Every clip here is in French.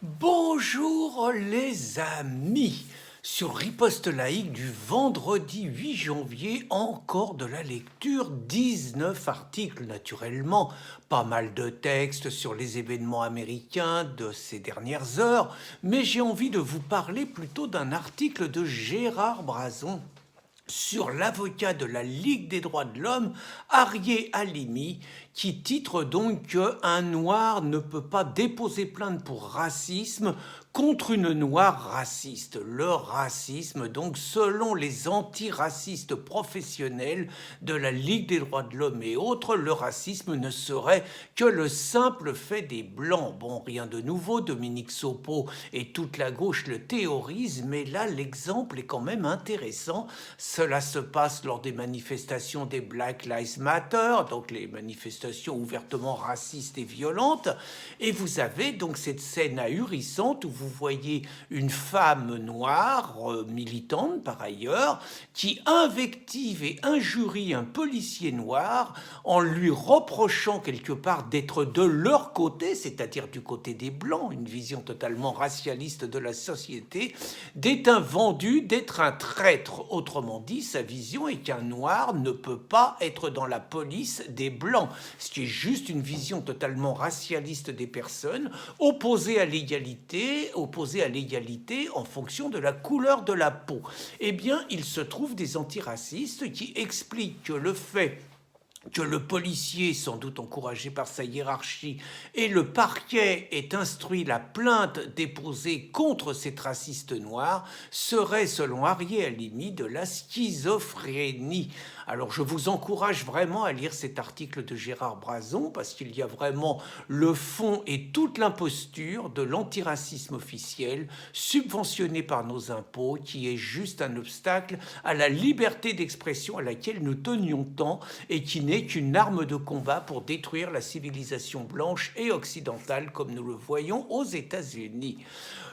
Bonjour les amis. Sur Riposte laïque du vendredi 8 janvier, encore de la lecture, 19 articles naturellement, pas mal de textes sur les événements américains de ces dernières heures, mais j'ai envie de vous parler plutôt d'un article de Gérard Brazon sur l'avocat de la Ligue des droits de l'homme, Arié Halimi, qui titre donc qu'un noir ne peut pas déposer plainte pour racisme contre une noire raciste. Le racisme, donc, selon les antiracistes professionnels de la Ligue des droits de l'homme et autres, le racisme ne serait que le simple fait des Blancs. Bon, rien de nouveau, Dominique Sopo et toute la gauche le théorisent, mais là, l'exemple est quand même intéressant. Cela se passe lors des manifestations des Black Lives Matter, donc les manifestations ouvertement racistes et violentes. Et vous avez donc cette scène ahurissante où vous voyez une femme noire, militante par ailleurs, qui invective et injurie un policier noir en lui reprochant quelque part d'être de leur côté, c'est-à-dire du côté des Blancs, une vision totalement racialiste de la société, d'être un vendu, d'être un traître. Autrement dit, sa vision est qu'un noir ne peut pas être dans la police des Blancs, ce qui est juste une vision totalement racialiste des personnes, opposée à l'égalité en fonction de la couleur de la peau. Eh bien, il se trouve des antiracistes qui expliquent que le fait que le policier, sans doute encouragé par sa hiérarchie, et le parquet ait instruit la plainte déposée contre cet raciste noir serait, selon Arié Halimi, de la schizophrénie. Alors je vous encourage vraiment à lire cet article de Gérard Brazon parce qu'il y a vraiment le fond et toute l'imposture de l'antiracisme officiel subventionné par nos impôts qui est juste un obstacle à la liberté d'expression à laquelle nous tenions tant et qui n'est qu'une arme de combat pour détruire la civilisation blanche et occidentale comme nous le voyons aux États-Unis.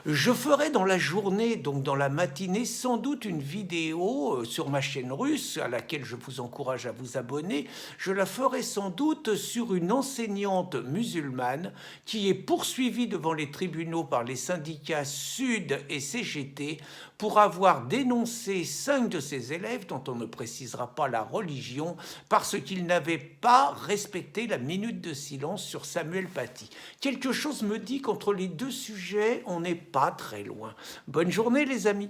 Je ferai dans la journée, donc dans la matinée, sans doute une vidéo sur ma chaîne russe à laquelle je vous encourage à vous abonner. Je la ferai sans doute sur une enseignante musulmane qui est poursuivie devant les tribunaux par les syndicats Sud et CGT pour avoir dénoncé 5 de ses élèves, dont on ne précisera pas la religion, parce qu'ils n'avaient pas respecté la minute de silence sur Samuel Paty. Quelque chose me dit qu'entre les deux sujets, on n'est pas très loin. Bonne journée les amis.